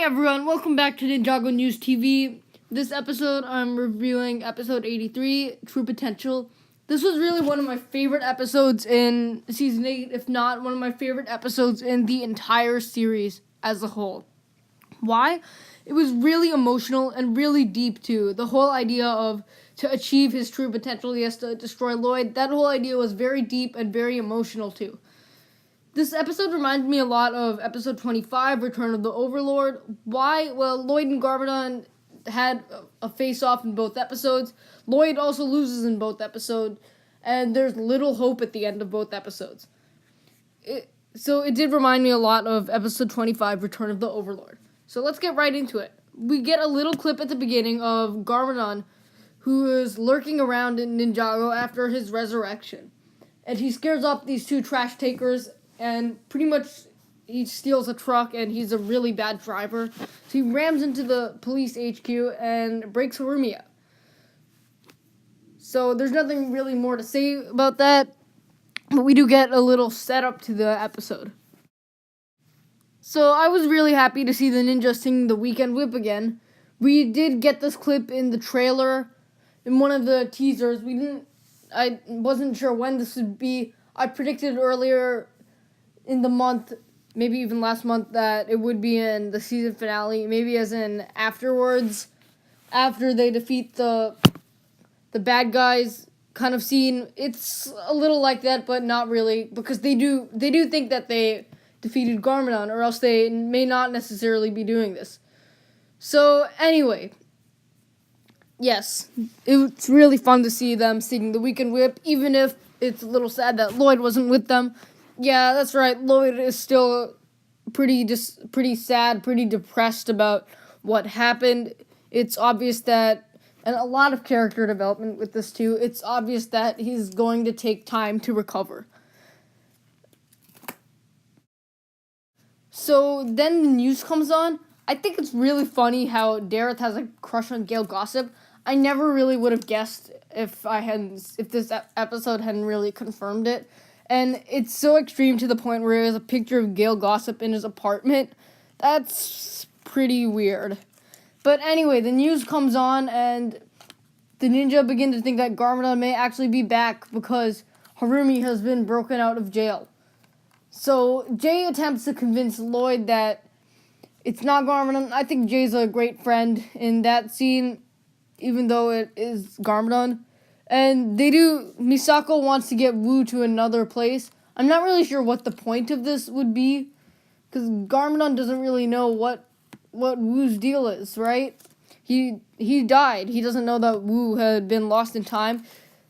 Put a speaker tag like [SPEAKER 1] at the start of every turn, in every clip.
[SPEAKER 1] everyone, welcome back to Ninjago News TV. This episode, I'm reviewing episode 83, True Potential. This was really one of my favorite episodes in Season 8, if not one of my favorite episodes in the entire series as a whole. Why? It was really emotional and really deep, too. The whole idea of, to achieve his true potential, he has to destroy Lloyd. That whole idea was very deep and very emotional, too. This episode reminds me a lot of episode 25, Return of the Overlord. Why? Well, Lloyd and Garmadon had a face-off in both episodes. Lloyd also loses in both episodes, and there's little hope at the end of both episodes. So it did remind me a lot of episode 25, Return of the Overlord. So let's get right into it. We get a little clip at the beginning of Garmadon, who is lurking around in Ninjago after his resurrection. And he scares off these two trash takers, and pretty much he steals a truck, and he's a really bad driver. So he rams into the police HQ and breaks Harumi out. So there's nothing really more to say about that, but we do get a little setup to the episode. So I was really happy to see the ninja sing the Weekend Whip again. We did get this clip in the trailer, in one of the teasers. I wasn't sure when this would be. I predicted earlier in the month, maybe even last month, that it would be in the season finale, maybe as in afterwards, after they defeat the bad guys kind of scene. It's a little like that, but not really, because they do think that they defeated Garmadon, or else they may not necessarily be doing this. So anyway, yes, it's really fun to see them singing the Weekend Whip, even if it's a little sad that Lloyd wasn't with them. Yeah, that's right. Lloyd is still pretty sad, pretty depressed about what happened. It's obvious that, and a lot of character development with this too, it's obvious that he's going to take time to recover. So then the news comes on. I think it's really funny how Dareth has a crush on Gale Gossip. I never really would have guessed if this episode hadn't really confirmed it. And it's so extreme to the point where he has a picture of Gale Gossip in his apartment. That's pretty weird. But anyway, the news comes on, and the ninja begin to think that Garmadon may actually be back because Harumi has been broken out of jail. So Jay attempts to convince Lloyd that it's not Garmadon. I think Jay's a great friend in that scene, even though it is Garmadon. And Misako wants to get Wu to another place. I'm not really sure what the point of this would be, because Garmadon doesn't really know what Wu's deal is, right? He died. He doesn't know that Wu had been lost in time.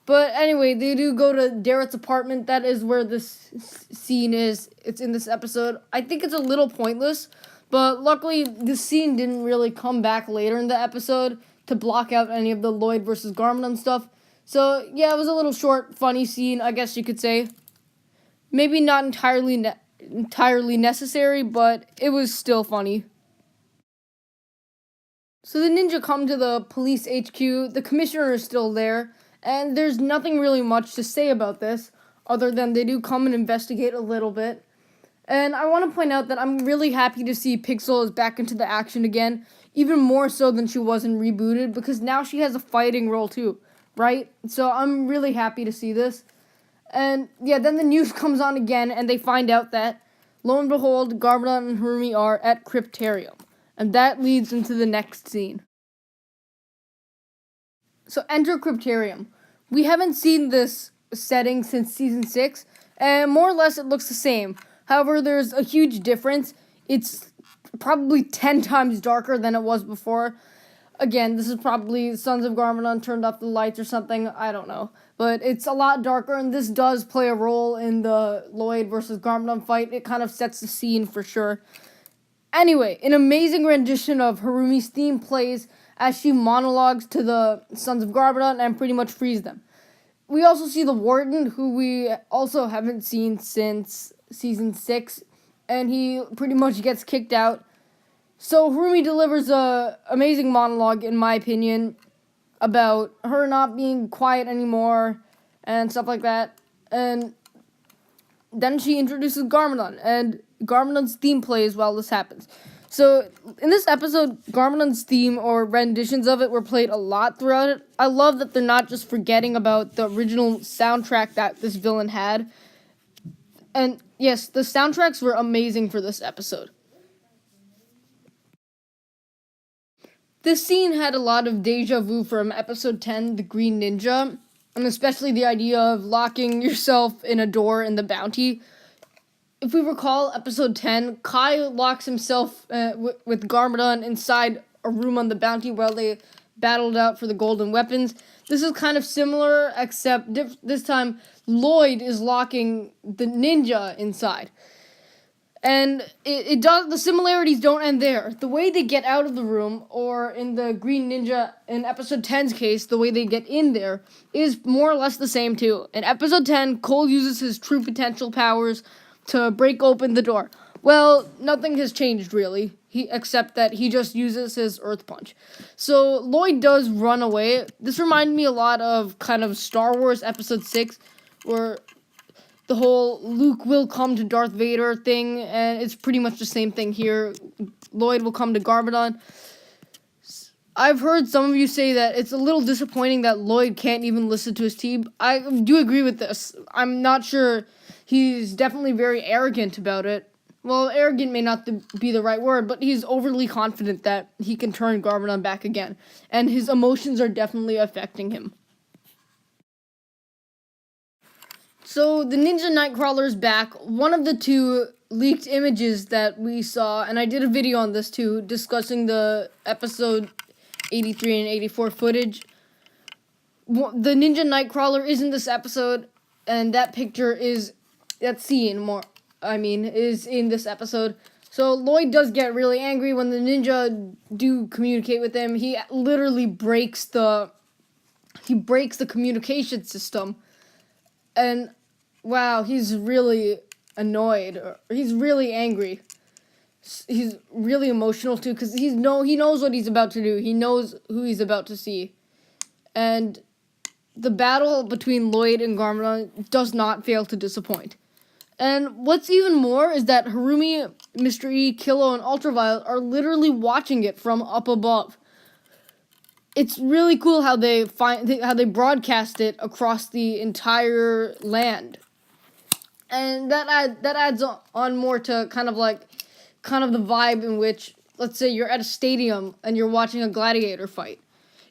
[SPEAKER 1] But anyway, they do go to Dareth's apartment. That is where this scene is. It's in this episode. I think it's a little pointless, but luckily this scene didn't really come back later in the episode to block out any of the Lloyd versus Garmadon stuff. So, yeah, it was a little short, funny scene, I guess you could say. Maybe not entirely necessary, but it was still funny. So the ninja come to the police HQ. The commissioner is still there, and there's nothing really much to say about this, other than they do come and investigate a little bit. And I want to point out that I'm really happy to see Pixel is back into the action again, even more so than she was in Rebooted, because now she has a fighting role too. Right? So I'm really happy to see this. And yeah, then the news comes on again, and they find out that, lo and behold, Garmadon and Harumi are at Crypt Areum. And that leads into the next scene. So enter Crypt Areum. We haven't seen this setting since season 6, and more or less it looks the same. However, there's a huge difference. It's probably 10 times darker than it was before. Again, this is probably Sons of Garmadon turned off the lights or something, I don't know. But it's a lot darker, and this does play a role in the Lloyd versus Garmadon fight. It kind of sets the scene for sure. Anyway, an amazing rendition of Harumi's theme plays as she monologues to the Sons of Garmadon and pretty much frees them. We also see the Warden, who we also haven't seen since season 6, and he pretty much gets kicked out. So Harumi delivers a amazing monologue, in my opinion, about her not being quiet anymore and stuff like that. And then she introduces Garmadon, and Garmadon's theme plays while this happens. So, in this episode, Garmadon's theme or renditions of it were played a lot throughout it. I love that they're not just forgetting about the original soundtrack that this villain had. And yes, the soundtracks were amazing for this episode. This scene had a lot of deja vu from episode 10, The Green Ninja, and especially the idea of locking yourself in a door in the bounty. If we recall, episode 10, Kai locks himself with Garmadon inside a room on the bounty while they battled out for the golden weapons. This is kind of similar, except this time Lloyd is locking the ninja inside. And the similarities don't end there. The way they get out of the room, or in the Green Ninja, in episode 10's case, the way they get in there, is more or less the same too. In episode 10, Cole uses his true potential powers to break open the door. Well, nothing has changed really, except that he just uses his Earth Punch. So Lloyd does run away. This reminded me a lot of kind of Star Wars episode 6, where the whole Luke will come to Darth Vader thing, and it's pretty much the same thing here. Lloyd will come to Garmadon. I've heard some of you say that it's a little disappointing that Lloyd can't even listen to his team. I do agree with this. I'm not sure. He's definitely very arrogant about it. Well, arrogant may not be the right word, but he's overly confident that he can turn Garmadon back again, and his emotions are definitely affecting him. So, the Ninja Nightcrawler is back. One of the two leaked images that we saw, and I did a video on this too, discussing the episode 83 and 84 footage. The Ninja Nightcrawler is in this episode, and that picture is, is in this episode. So, Lloyd does get really angry when the ninja do communicate with him. He literally breaks the communication system. And wow, he's really annoyed. He's really angry. He's really emotional too, because he knows what he's about to do. He knows who he's about to see. And the battle between Lloyd and Garmadon does not fail to disappoint. And what's even more is that Harumi, Mr. E, Kilo, and Ultraviolet are literally watching it from up above. It's really cool how they broadcast it across the entire land, and that adds on more to kind of the vibe in which, let's say you're at a stadium and you're watching a gladiator fight.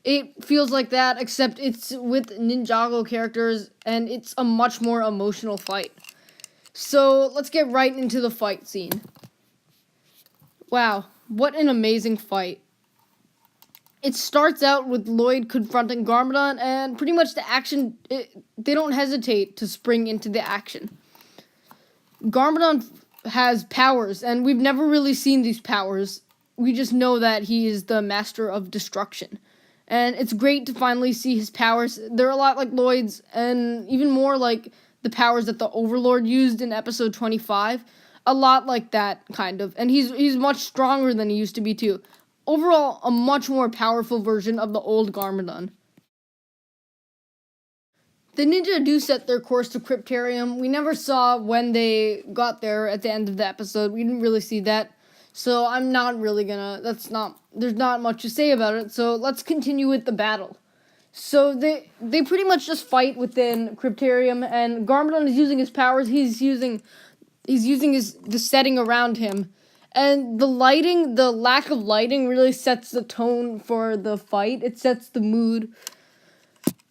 [SPEAKER 1] It feels like that, except it's with Ninjago characters, and it's a much more emotional fight. So let's get right into the fight scene. Wow, what an amazing fight. It starts out with Lloyd confronting Garmadon, and pretty much the action, they don't hesitate to spring into the action. Garmadon has powers, and we've never really seen these powers. We just know that he is the master of destruction. And it's great to finally see his powers. They're a lot like Lloyd's, and even more like the powers that the Overlord used in episode 25. A lot like that, kind of. And he's much stronger than he used to be, too. Overall, a much more powerful version of the old Garmadon. The ninja do set their course to Crypt Areum. We never saw when they got there at the end of the episode. We didn't really see that. So I'm not really there's not much to say about it. So let's continue with the battle. So they pretty much just fight within Crypt Areum, and Garmadon is using his powers. He's using the setting around him. And the lack of lighting really sets the tone for the fight. It sets the mood.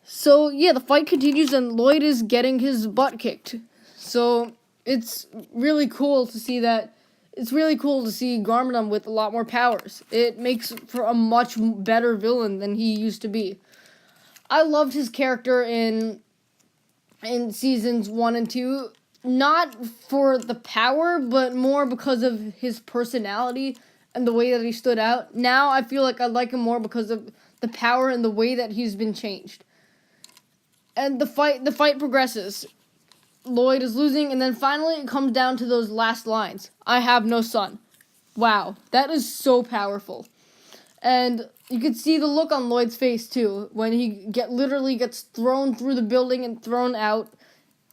[SPEAKER 1] So, yeah, the fight continues, and Lloyd is getting his butt kicked. So, it's really cool to see that. It's really cool to see Garmadon with a lot more powers. It makes for a much better villain than he used to be. I loved his character in seasons 1 and 2. Not for the power, but more because of his personality and the way that he stood out. Now I feel like I like him more because of the power and the way that he's been changed. And the fight progresses. Lloyd is losing, and then finally it comes down to those last lines. I have no son. Wow, that is so powerful. And you could see the look on Lloyd's face too, when he literally gets thrown through the building and thrown out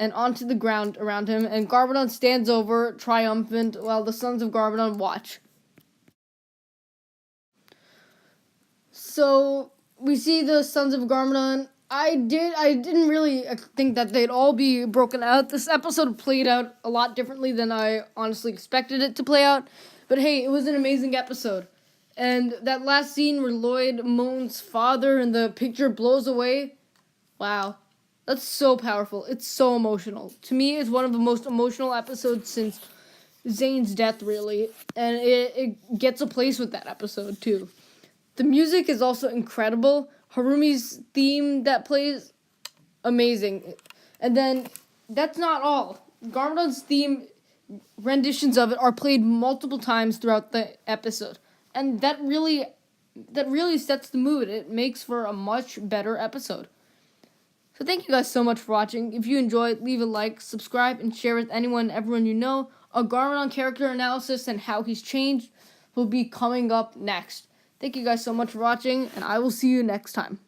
[SPEAKER 1] and onto the ground around him, and Garmadon stands over, triumphant, while the sons of Garmadon watch. So we see the Sons of Garmadon. I didn't really think that they'd all be broken out. This episode played out a lot differently than I honestly expected it to play out. But hey, it was an amazing episode. And that last scene where Lloyd moans father and the picture blows away. Wow. That's so powerful. It's so emotional. To me, it's one of the most emotional episodes since Zane's death, really. And it gets a place with that episode, too. The music is also incredible. Harumi's theme that plays, amazing. And then, that's not all. Garmadon's theme renditions of it are played multiple times throughout the episode. And that really sets the mood. It makes for a much better episode. So thank you guys so much for watching. If you enjoyed, leave a like, subscribe, and share with anyone and everyone you know. A Garmadon character analysis and how he's changed will be coming up next. Thank you guys so much for watching, and I will see you next time.